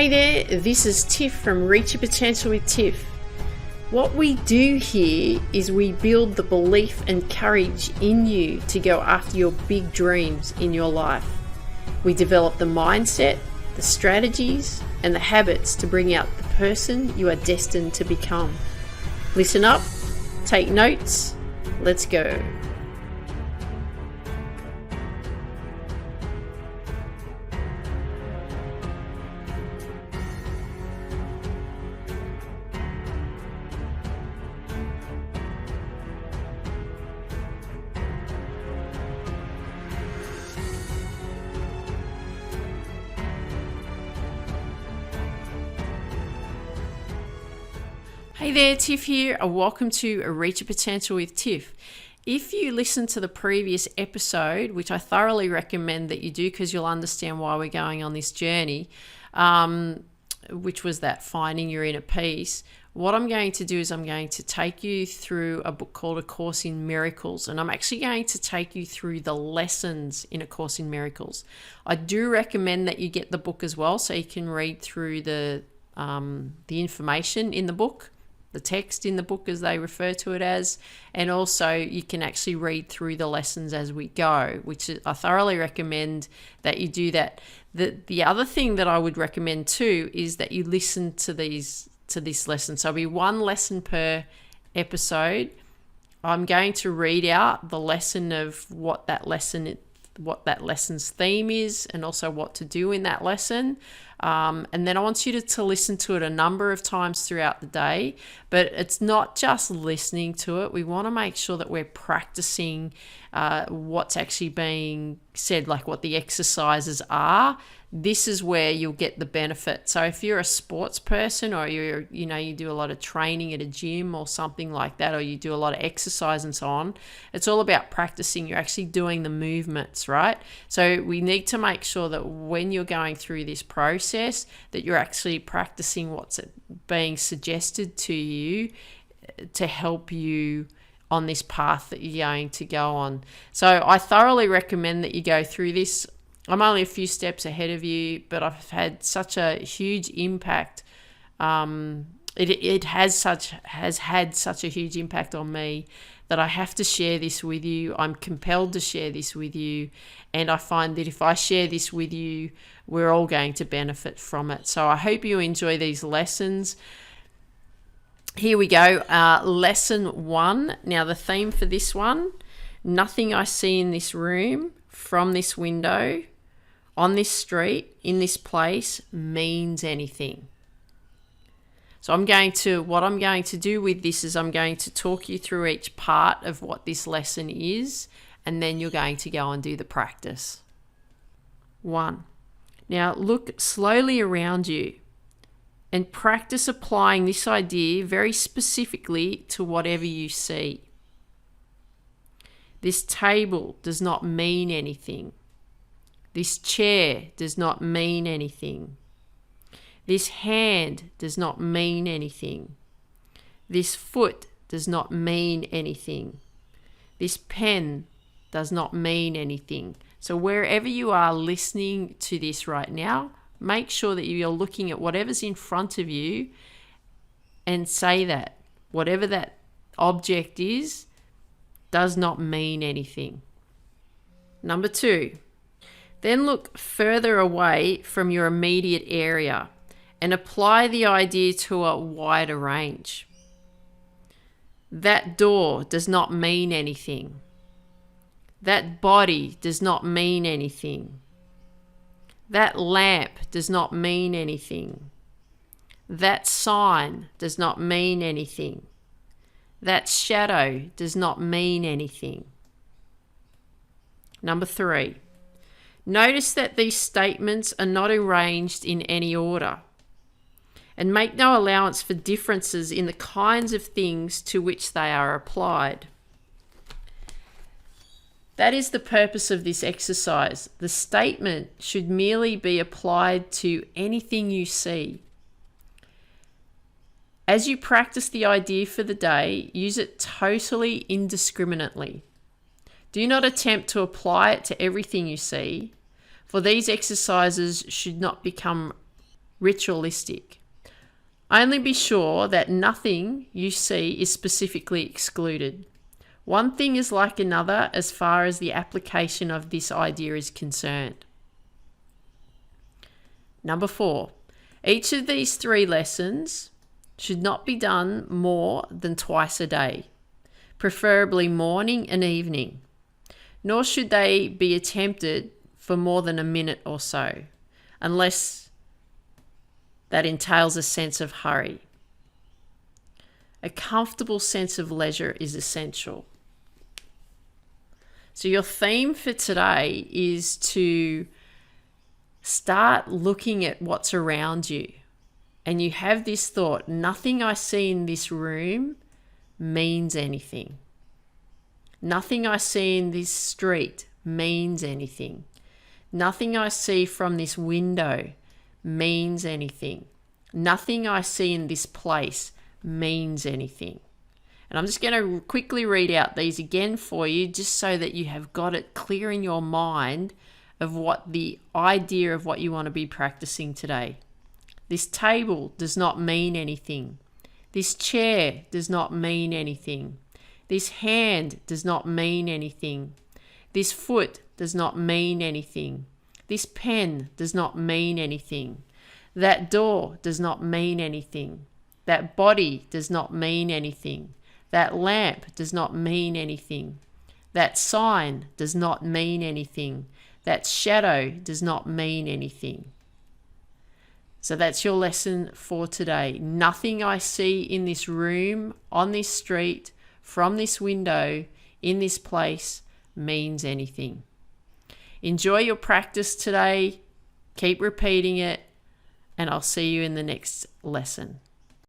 Hey there, this is Tiff from Reach Your Potential with Tiff. What we do here is we build the belief and courage in you to go after your big dreams in your life. We develop the mindset, the strategies, and the habits to bring out the person you are destined to become. Listen up, take notes, let's go. Hey there, Tiff here, and welcome to Reach Your Potential with Tiff. If you listen to the previous episode, which I thoroughly recommend that you do because you'll understand why we're going on this journey, which was that finding your inner peace, what I'm going to do is I'm going to take you through a book called A Course in Miracles, and I'm actually going to take you through the lessons in A Course in Miracles. I do recommend that you get the book as well so you can read through the information in the book, the text in the book as they refer to it as, and also you can actually read through the lessons as we go, which I thoroughly recommend that you do that. The other thing that I would recommend too is that you listen to this lesson. So it'll be one lesson per episode. I'm going to read out the lesson of what that lesson's theme is, and also what to do in that lesson. And then I want you to listen to it a number of times throughout the day. But it's not just listening to it. We want to make sure that we're practicing what's actually being said, like what the exercises are. This is where you'll get the benefit. So if you're a sports person, or you do a lot of training at a gym or something like that, or you do a lot of exercise and so on, it's all about practicing. You're actually doing the movements, right? So we need to make sure that when you're going through this process, that you're actually practicing what's being suggested to you to help you on this path that you're going to go on. So I thoroughly recommend that you go through this. I'm only a few steps ahead of you, but I've had such a huge impact. It has had such a huge impact on me that I have to share this with you. I'm compelled to share this with you, and I find that if I share this with you, we're all going to benefit from it. So I hope you enjoy these lessons. Here we go. Lesson 1. Now the theme for this one: nothing I see in this room, from this window, on this street, in this place, means anything. So what I'm going to do with this is I'm going to talk you through each part of what this lesson is, and then you're going to go and do the practice. 1. Now look slowly around you and practice applying this idea very specifically to whatever you see. This table does not mean anything. This chair does not mean anything. This hand does not mean anything. This foot does not mean anything. This pen does not mean anything. So wherever you are listening to this right now, make sure that you're looking at whatever's in front of you and say that whatever that object is does not mean anything. Number 2, then look further away from your immediate area and apply the idea to a wider range. That door does not mean anything. That body does not mean anything. That lamp does not mean anything. That sign does not mean anything. That shadow does not mean anything. Number 3, notice that these statements are not arranged in any order, and make no allowance for differences in the kinds of things to which they are applied. That is the purpose of this exercise. The statement should merely be applied to anything you see. As you practice the idea for the day, use it totally indiscriminately. Do not attempt to apply it to everything you see, for these exercises should not become ritualistic. Only be sure that nothing you see is specifically excluded. One thing is like another as far as the application of this idea is concerned. Number 4, each of these 3 lessons should not be done more than twice a day, preferably morning and evening, nor should they be attempted for more than a minute or so, unless that entails a sense of hurry. A comfortable sense of leisure is essential. So your theme for today is to start looking at what's around you. And you have this thought, nothing I see in this room means anything. Nothing I see in this street means anything. Nothing I see from this window means anything. Nothing I see in this place means anything. And I'm just going to quickly read out these again for you, just so that you have got it clear in your mind of what the idea of what you want to be practicing today. This table does not mean anything. This chair does not mean anything. This hand does not mean anything. This foot does not mean anything. This pen does not mean anything. That door does not mean anything. That body does not mean anything. That lamp does not mean anything. That sign does not mean anything. That shadow does not mean anything. So that's your lesson for today. Nothing I see in this room, on this street, from this window, in this place means anything. Enjoy your practice today. Keep repeating it, and I'll see you in the next lesson.